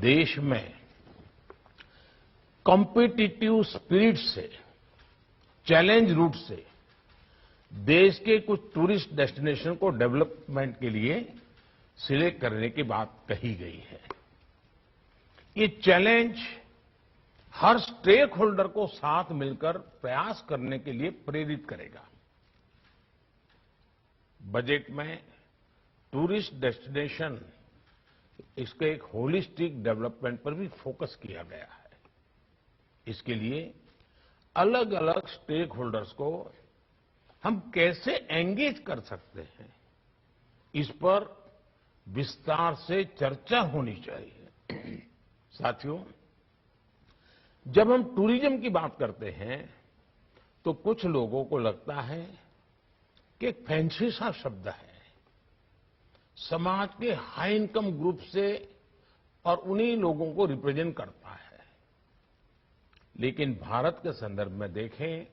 देश में competitive spirit से, चैलेंज रूट से देश के कुछ टूरिस्ट डेस्टिनेशन को डेवलपमेंट के लिए सिलेक्ट करने की बात कही गई है। ये चैलेंज हर स्टेक होल्डर को साथ मिलकर प्रयास करने के लिए प्रेरित करेगा। बजट में टूरिस्ट डेस्टिनेशन, इसके एक होलिस्टिक डेवलपमेंट पर भी फोकस किया गया है। इसके लिए अलग अलग स्टेक होल्डर्स को हम कैसे एंगेज कर सकते हैं, इस पर विस्तार से चर्चा होनी चाहिए। साथियों, जब हम टूरिज्म की बात करते हैं तो कुछ लोगों को लगता है कि एक फैंसी सा शब्द है, समाज के हाई इनकम ग्रुप से और उन्हीं लोगों को रिप्रेजेंट करता है। लेकिन भारत के संदर्भ में देखें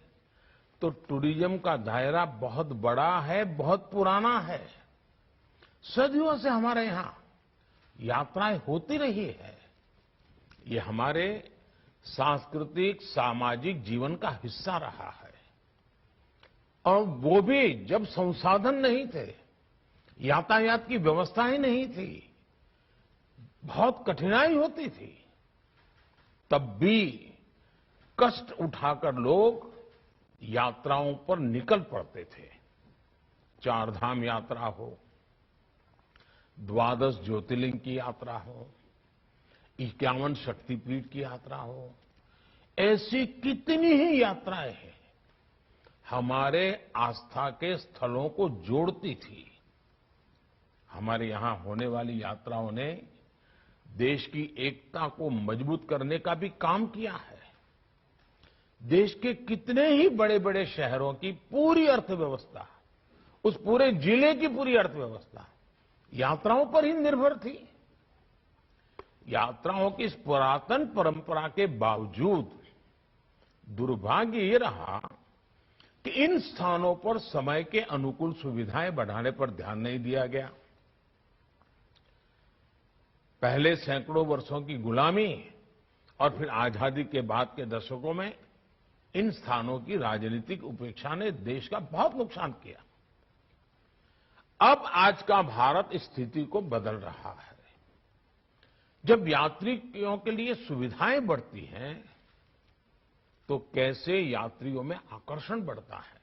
तो टूरिज्म का दायरा बहुत बड़ा है, बहुत पुराना है। सदियों से हमारे यहां यात्राएं होती रही है। ये हमारे सांस्कृतिक, सामाजिक जीवन का हिस्सा रहा है। और वो भी जब संसाधन नहीं थे, यातायात की व्यवस्था ही नहीं थी, बहुत कठिनाई होती थी, तब भी कष्ट उठाकर लोग यात्राओं पर निकल पड़ते थे। चारधाम यात्रा हो, द्वादश ज्योतिर्लिंग की यात्रा हो, 51 शक्तिपीठ की यात्रा हो, ऐसी कितनी ही यात्राएं हैं हमारे आस्था के स्थलों को जोड़ती थी। हमारे यहां होने वाली यात्राओं ने देश की एकता को मजबूत करने का भी काम किया है। देश के कितने ही बड़े बड़े शहरों की पूरी अर्थव्यवस्था, उस पूरे जिले की पूरी अर्थव्यवस्था यात्राओं पर ही निर्भर थी। यात्राओं की इस पुरातन परंपरा के बावजूद दुर्भाग्य ये रहा कि इन स्थानों पर समय के अनुकूल सुविधाएं बढ़ाने पर ध्यान नहीं दिया गया। पहले सैकड़ों वर्षों की गुलामी और फिर आजादी के बाद के दशकों में इन स्थानों की राजनीतिक उपेक्षा ने देश का बहुत नुकसान किया। अब आज का भारत इस स्थिति को बदल रहा है। जब यात्रियों के लिए सुविधाएं बढ़ती हैं तो कैसे यात्रियों में आकर्षण बढ़ता है,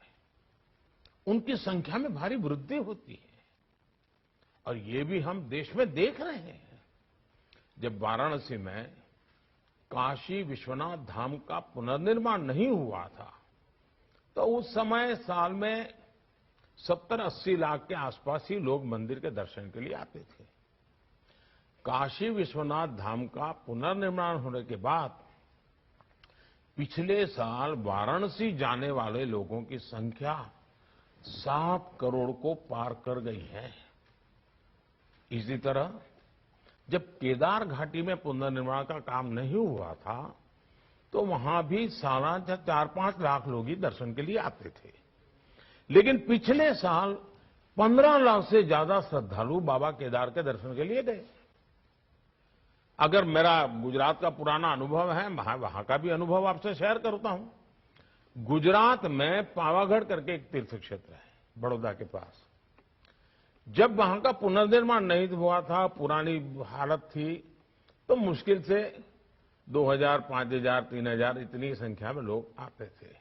उनकी संख्या में भारी वृद्धि होती है। और ये भी हम देश में देख रहे हैं। जब वाराणसी में काशी विश्वनाथ धाम का पुनर्निर्माण नहीं हुआ था तो उस समय साल में 70-80 लाख के आसपास ही लोग मंदिर के दर्शन के लिए आते थे। काशी विश्वनाथ धाम का पुनर्निर्माण होने के बाद पिछले साल वाराणसी जाने वाले लोगों की संख्या 7 करोड़ को पार कर गई है। इसी तरह जब केदार घाटी में पुनर्निर्माण का काम नहीं हुआ था तो वहां भी सालाना 4-5 लाख लोग ही दर्शन के लिए आते थे। लेकिन पिछले साल 15 लाख से ज्यादा श्रद्धालु बाबा केदार के दर्शन के लिए गए। अगर मेरा गुजरात का पुराना अनुभव है, वहां का भी अनुभव आपसे शेयर करता हूं। गुजरात में पावागढ़ करके एक तीर्थ क्षेत्र है बड़ौदा के पास। जब वहां का पुनर्निर्माण नहीं हुआ था, पुरानी हालत थी, तो मुश्किल से 2000, 5000, 3000 इतनी संख्या में लोग आते थे।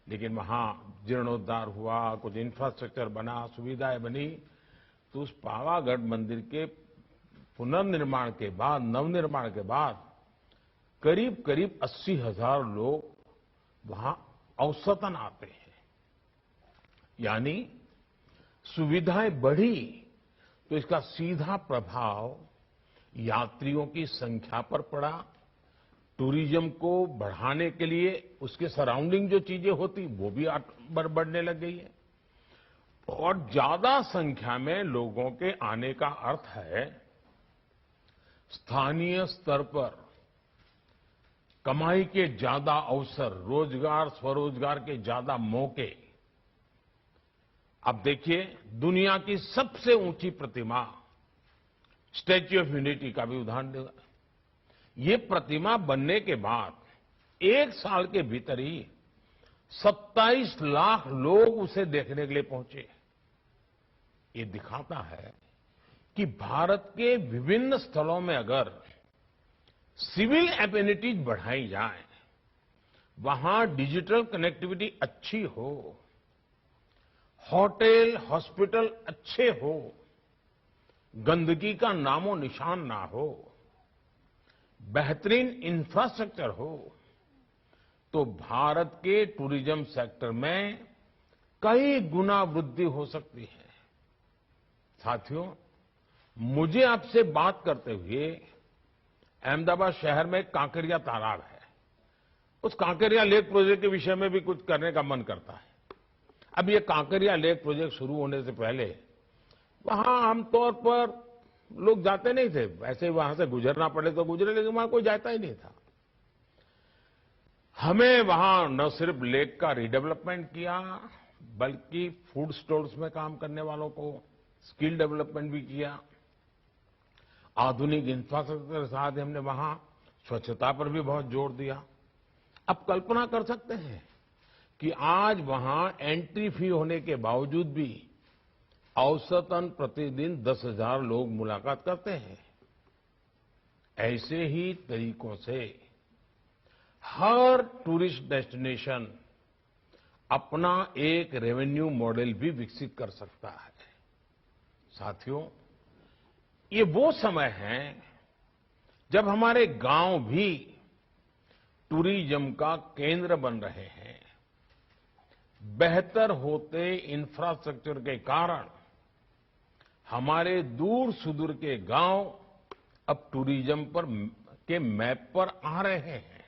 लेकिन वहां जीर्णोद्धार हुआ, कुछ इंफ्रास्ट्रक्चर बना, सुविधाएं बनी, तो उस पावागढ़ मंदिर के पुनर्निर्माण के बाद, नवनिर्माण के बाद करीब करीब 80,000 लोग वहां औसतन आते हैं। यानी सुविधाएं बढ़ी तो इसका सीधा प्रभाव यात्रियों की संख्या पर पड़ा। टूरिज्म को बढ़ाने के लिए उसके सराउंडिंग जो चीजें होती वो भी बढ़ने लग गई है। और ज्यादा संख्या में लोगों के आने का अर्थ है स्थानीय स्तर पर कमाई के ज्यादा अवसर, रोजगार, स्वरोजगार के ज्यादा मौके। अब देखिए, दुनिया की सबसे ऊंची प्रतिमा स्टैच्यू ऑफ यूनिटी का भी उदाहरण देगा। ये प्रतिमा बनने के बाद 1 साल के भीतर ही 27 लाख लोग उसे देखने के लिए पहुंचे। ये दिखाता है कि भारत के विभिन्न स्थलों में अगर सिविल एमेनिटीज बढ़ाई जाए, वहां डिजिटल कनेक्टिविटी अच्छी हो, होटल, हॉस्पिटल अच्छे हो, गंदगी का नामो निशान ना हो, बेहतरीन इंफ्रास्ट्रक्चर हो, तो भारत के टूरिज्म सेक्टर में कई गुना वृद्धि हो सकती है। साथियों, मुझे आपसे बात करते हुए अहमदाबाद शहर में कांकरिया तालाब है, उस कांकरिया लेक प्रोजेक्ट के विषय में भी कुछ करने का मन करता है। अब ये कांकरिया लेक प्रोजेक्ट शुरू होने से पहले वहां आमतौर पर लोग जाते नहीं थे, वैसे वहां से गुजरना पड़े तो गुजरे, लेकिन वहां कोई जाता ही नहीं था। हमें वहां न सिर्फ लेक का रिडेवलपमेंट किया, बल्कि फूड स्टॉल्स में काम करने वालों को स्किल डेवलपमेंट भी किया। आधुनिक इंफ्रास्ट्रक्चर के साथ हमने वहां स्वच्छता पर भी बहुत जोर दिया। अब कल्पना कर सकते हैं कि आज वहां एंट्री फी होने के बावजूद भी औसतन प्रतिदिन 10,000 लोग मुलाकात करते हैं। ऐसे ही तरीकों से हर टूरिस्ट डेस्टिनेशन अपना एक रेवेन्यू मॉडल भी विकसित कर सकता है। साथियों, ये वो समय है जब हमारे गांव भी टूरिज्म का केंद्र बन रहे हैं। बेहतर होते इंफ्रास्ट्रक्चर के कारण हमारे दूर सुदूर के गांव अब टूरिज्म के मैप पर आ रहे हैं।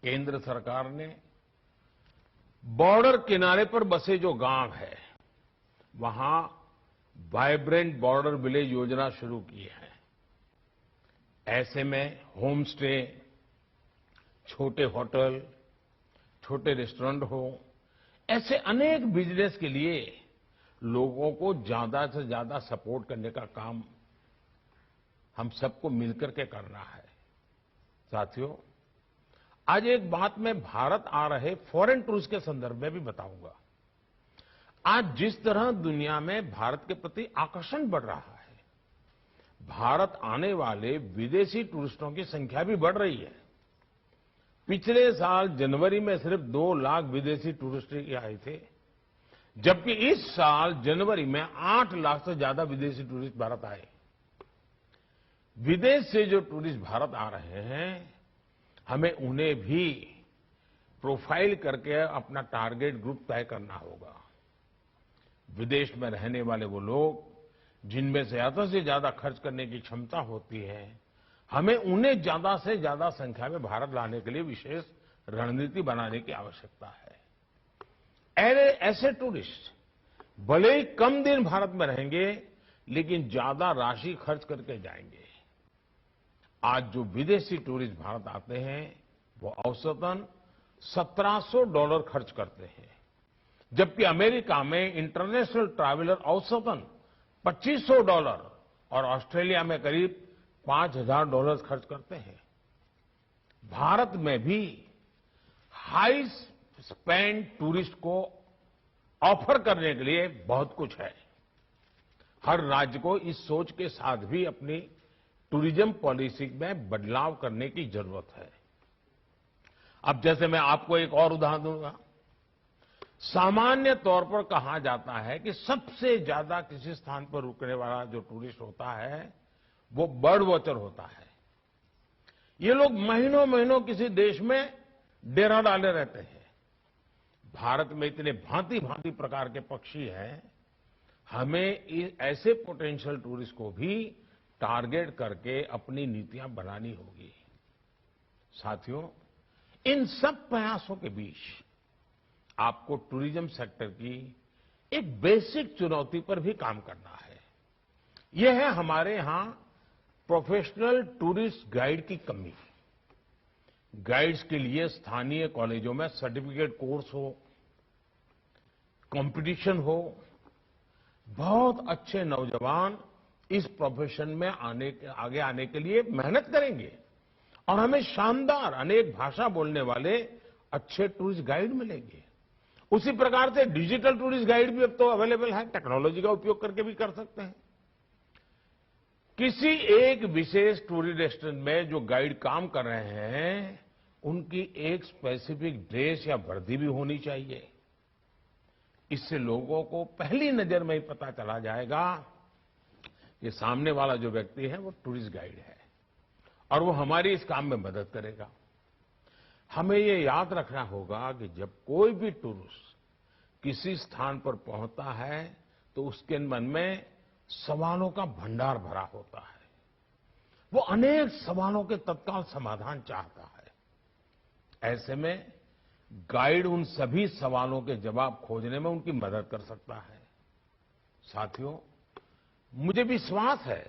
केंद्र सरकार ने बॉर्डर किनारे पर बसे जो गांव है, वहां वाइब्रेंट बॉर्डर विलेज योजना शुरू की है। ऐसे में होम स्टे, छोटे होटल, छोटे रेस्टोरेंट हो, ऐसे अनेक बिजनेस के लिए लोगों को ज्यादा से ज्यादा सपोर्ट करने का काम हम सबको मिलकर के करना है। साथियों, आज एक बात मैं भारत आ रहे फॉरेन टूरिस्ट के संदर्भ में भी बताऊंगा। आज जिस तरह दुनिया में भारत के प्रति आकर्षण बढ़ रहा है, भारत आने वाले विदेशी टूरिस्टों की संख्या भी बढ़ रही है। पिछले साल जनवरी में सिर्फ 2 लाख विदेशी टूरिस्ट आए थे, जबकि इस साल जनवरी में 8 लाख से ज्यादा विदेशी टूरिस्ट भारत आए। विदेश से जो टूरिस्ट भारत आ रहे हैं, हमें उन्हें भी प्रोफाइल करके अपना टारगेट ग्रुप तय करना होगा। विदेश में रहने वाले वो लोग जिनमें ज्यादा से ज्यादा खर्च करने की क्षमता होती है, हमें उन्हें ज्यादा से ज्यादा संख्या में भारत लाने के लिए विशेष रणनीति बनाने की आवश्यकता है। ऐसे टूरिस्ट भले ही कम दिन भारत में रहेंगे, लेकिन ज्यादा राशि खर्च करके जाएंगे। आज जो विदेशी टूरिस्ट भारत आते हैं, वो औसतन $1,700 खर्च करते हैं, जबकि अमेरिका में इंटरनेशनल ट्रैवलर औसतन $2,500 और ऑस्ट्रेलिया में करीब $5,000 खर्च करते हैं। भारत में भी हाई स्पेंड टूरिस्ट को ऑफर करने के लिए बहुत कुछ है। हर राज्य को इस सोच के साथ भी अपनी टूरिज्म पॉलिसी में बदलाव करने की जरूरत है। अब जैसे मैं आपको एक और उदाहरण दूंगा। सामान्य तौर पर कहा जाता है कि सबसे ज्यादा किसी स्थान पर रुकने वाला जो टूरिस्ट होता है, वो बर्ड वॉचर होता है। ये लोग महीनों महीनों किसी देश में डेरा डाले रहते हैं। भारत में इतने भांति भांति प्रकार के पक्षी हैं, हमें ऐसे पोटेंशियल टूरिस्ट को भी टारगेट करके अपनी नीतियां बनानी होगी। साथियों, इन सब प्रयासों के बीच आपको टूरिज्म सेक्टर की एक बेसिक चुनौती पर भी काम करना है। यह है हमारे यहां प्रोफेशनल टूरिस्ट गाइड की कमी। गाइड्स के लिए स्थानीय कॉलेजों में सर्टिफिकेट कोर्स हो, कंपटीशन हो, बहुत अच्छे नौजवान इस प्रोफेशन में आगे आने के लिए मेहनत करेंगे, और हमें शानदार अनेक भाषा बोलने वाले अच्छे टूरिस्ट गाइड मिलेंगे। उसी प्रकार से डिजिटल टूरिस्ट गाइड भी अब तो अवेलेबल है, टेक्नोलॉजी का उपयोग करके भी कर सकते हैं। किसी एक विशेष टूरिस्ट डेस्टिनेशन में जो गाइड काम कर रहे हैं, उनकी एक स्पेसिफिक ड्रेस या वर्दी भी होनी चाहिए। इससे लोगों को पहली नजर में ही पता चला जाएगा कि सामने वाला जो व्यक्ति है वो टूरिस्ट गाइड है और वो हमारी इस काम में मदद करेगा। हमें ये याद रखना होगा कि जब कोई भी टूरिस्ट किसी स्थान पर पहुंचता है तो उसके मन में सवालों का भंडार भरा होता है। वो अनेक सवालों के तत्काल समाधान चाहता है। ऐसे में गाइड उन सभी सवालों के जवाब खोजने में उनकी मदद कर सकता है। साथियों, मुझे विश्वास है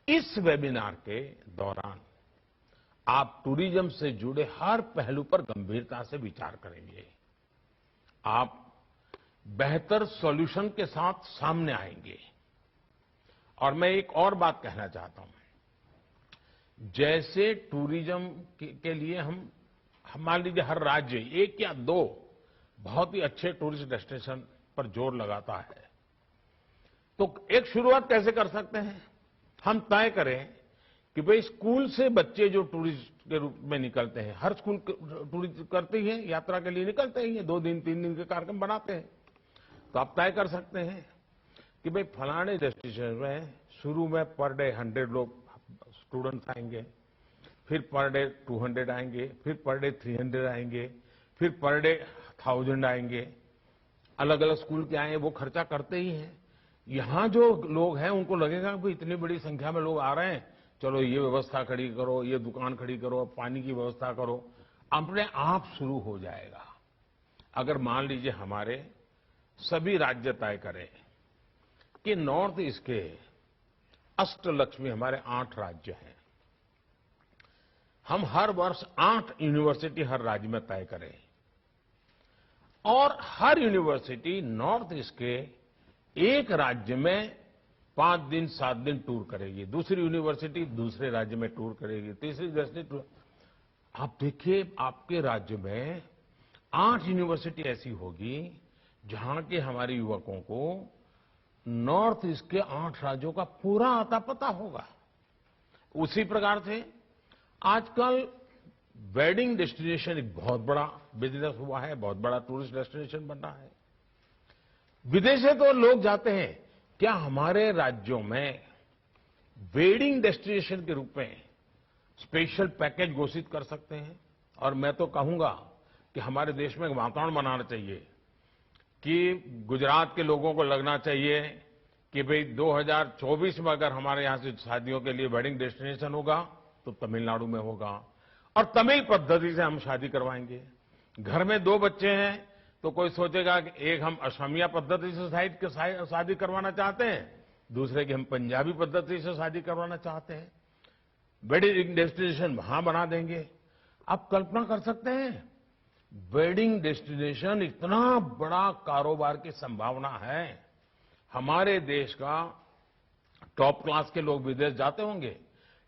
इस वेबिनार के दौरान आप टूरिज्म से जुड़े हर पहलू पर गंभीरता से विचार करेंगे। आप बेहतर सॉल्यूशन के साथ सामने आएंगे। और मैं एक और बात कहना चाहता हूं। जैसे टूरिज्म के लिए हम मान लीजिए हर राज्य एक या दो बहुत ही अच्छे टूरिस्ट डेस्टिनेशन पर जोर लगाता है, तो एक शुरुआत कैसे कर सकते हैं? हम तय करें कि भाई स्कूल से बच्चे जो टूरिस्ट के रूप में निकलते हैं, हर स्कूल टूरिस्ट करते ही है, यात्रा के लिए निकलते ही है, 2 दिन 3 दिन के कार्यक्रम बनाते हैं। तो आप तय कर सकते हैं कि भाई फलाने डेस्टिनेशन में शुरू में पर डे 100 लोग स्टूडेंट्स आएंगे, फिर पर डे 200 आएंगे, फिर पर डे 300 आएंगे, फिर पर डे 1000 आएंगे। अलग अलग स्कूल के आए वो खर्चा करते ही हैं। यहां जो लोग हैं उनको लगेगा कि इतनी बड़ी संख्या में लोग आ रहे हैं, चलो ये व्यवस्था खड़ी करो, ये दुकान खड़ी करो, पानी की व्यवस्था करो, अपने आप शुरू हो जाएगा। अगर मान लीजिए हमारे सभी राज्य तय करें कि नॉर्थ ईस्ट के अष्टलक्ष्मी हमारे 8 राज्य हैं, हम हर वर्ष 8 यूनिवर्सिटी हर राज्य में तय करें और हर यूनिवर्सिटी नॉर्थ ईस्ट के एक राज्य में 5 दिन 7 दिन टूर करेगी, दूसरी यूनिवर्सिटी दूसरे राज्य में टूर करेगी, तीसरी डेस्टिनेशन टूर। आप देखिए आपके राज्य में 8 यूनिवर्सिटी ऐसी होगी जहां के हमारे युवकों को नॉर्थ ईस्ट के 8 राज्यों का पूरा आता पता होगा। उसी प्रकार से आजकल वेडिंग डेस्टिनेशन एक बहुत बड़ा बिजनेस हुआ है, बहुत बड़ा टूरिस्ट डेस्टिनेशन बन रहा है। विदेश से तो लोग जाते हैं, क्या हमारे राज्यों में वेडिंग डेस्टिनेशन के रूप में स्पेशल पैकेज घोषित कर सकते हैं? और मैं तो कहूंगा कि हमारे देश में एक वातावरण बनाना चाहिए कि गुजरात के लोगों को लगना चाहिए कि भाई 2024 में अगर हमारे यहां से शादियों के लिए वेडिंग डेस्टिनेशन होगा तो तमिलनाडु में होगा और तमिल पद्धति से हम शादी करवाएंगे। घर में 2 बच्चे हैं तो कोई सोचेगा कि एक हम असमिया पद्धति से शादी करवाना चाहते हैं, दूसरे की हम पंजाबी पद्धति से शादी करवाना चाहते हैं। वेडिंग डेस्टिनेशन वहां बना देंगे। आप कल्पना कर सकते हैं, वेडिंग डेस्टिनेशन इतना बड़ा कारोबार की संभावना है। हमारे देश का टॉप क्लास के लोग विदेश जाते होंगे,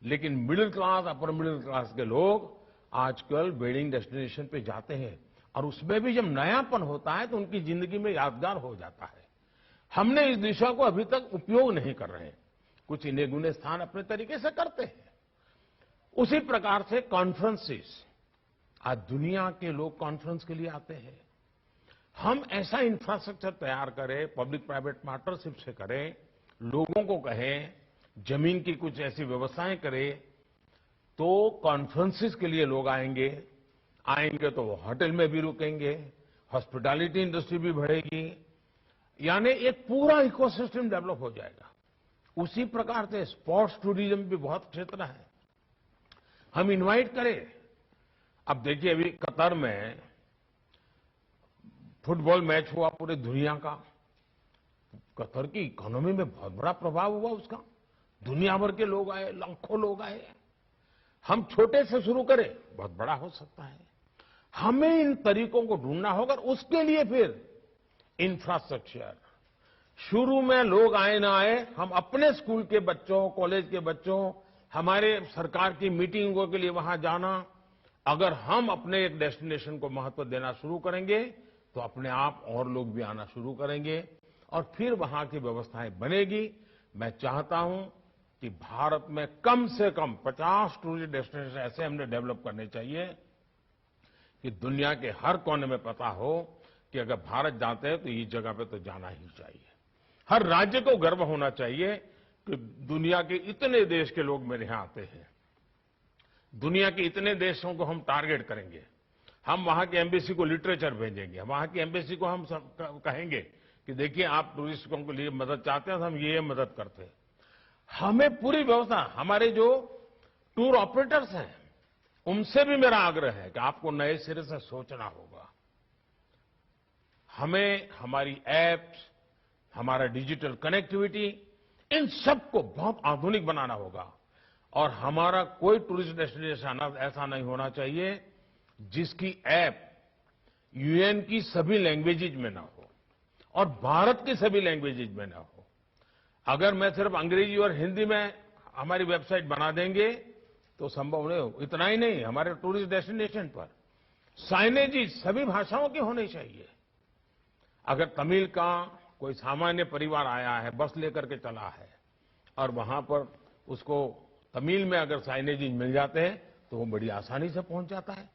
लेकिन middle class, upper middle class के लोग आजकल वेडिंग डेस्टिनेशन पे जाते हैं और उसमें भी जब नयापन होता है तो उनकी जिंदगी में यादगार हो जाता है। हमने इस दिशा को अभी तक उपयोग नहीं कर रहे हैं। कुछ इन्हें गुने स्थान अपने तरीके से करते हैं। उसी प्रकार से कॉन्फ्रेंसेस, आज दुनिया के लोग कॉन्फ्रेंस के लिए आते हैं। हम ऐसा इंफ्रास्ट्रक्चर तैयार करें, पब्लिक प्राइवेट पार्टनरशिप से करें, लोगों को कहें, जमीन की कुछ ऐसी व्यवस्थाएं करें, तो कॉन्फ्रेंसेस के लिए लोग आएंगे तो वो होटल में भी रुकेंगे, हॉस्पिटैलिटी इंडस्ट्री भी बढ़ेगी, यानी एक पूरा इकोसिस्टम डेवलप हो जाएगा। उसी प्रकार से स्पोर्ट्स टूरिज्म भी बहुत क्षेत्र है। हम इनवाइट करें। अब देखिए अभी कतर में फुटबॉल मैच हुआ पूरी दुनिया का। कतर की इकोनॉमी में बहुत बड़ा प्रभाव हुआ उसका। दुनिया भर के लोग आए, लाखों लोग आए। हम छोटे से शुरू करें, बहुत बड़ा हो सकता है। हमें इन तरीकों को ढूंढना होगा। उसके लिए फिर इंफ्रास्ट्रक्चर, शुरू में लोग आए ना आए, हम अपने स्कूल के बच्चों, कॉलेज के बच्चों, हमारे सरकार की मीटिंगों के लिए वहां जाना, अगर हम अपने एक डेस्टिनेशन को महत्व देना शुरू करेंगे तो अपने आप और लोग भी आना शुरू करेंगे और फिर वहां की व्यवस्थाएं बनेगी। मैं चाहता हूं कि भारत में कम से कम 50 टूरिस्ट डेस्टिनेशन ऐसे हमने डेवलप करने चाहिए कि दुनिया के हर कोने में पता हो कि अगर भारत जाते हैं तो इस जगह पे तो जाना ही चाहिए। हर राज्य को गर्व होना चाहिए कि दुनिया के इतने देश के लोग मेरे यहां आते हैं। दुनिया के इतने देशों को हम टारगेट करेंगे। हम वहां की एम्बेसी को लिटरेचर भेजेंगे, वहां की एम्बेसी को हम कहेंगे कि देखिए आप टूरिस्टों के लिए मदद चाहते हैं तो हम ये मदद करते हैं। हमें पूरी व्यवस्था, हमारे जो टूर ऑपरेटर्स हैं उनसे भी मेरा आग्रह है कि आपको नए सिरे से सोचना होगा। हमें हमारी ऐप्स, हमारा डिजिटल कनेक्टिविटी, इन सबको बहुत आधुनिक बनाना होगा और हमारा कोई टूरिस्ट डेस्टिनेशन ऐसा नहीं होना चाहिए जिसकी ऐप यूएन की सभी लैंग्वेजेज में ना हो और भारत की सभी लैंग्वेजेज में ना हो। अगर मैं सिर्फ अंग्रेजी और हिंदी में हमारी वेबसाइट बना देंगे तो संभव नहीं हो। इतना ही नहीं, हमारे टूरिस्ट डेस्टिनेशन पर साइनेजेस सभी भाषाओं की होनी चाहिए। अगर तमिल का कोई सामान्य परिवार आया है, बस लेकर के चला है और वहां पर उसको तमिल में अगर साइनेजेस मिल जाते हैं तो वो बड़ी आसानी से पहुंच जाता है।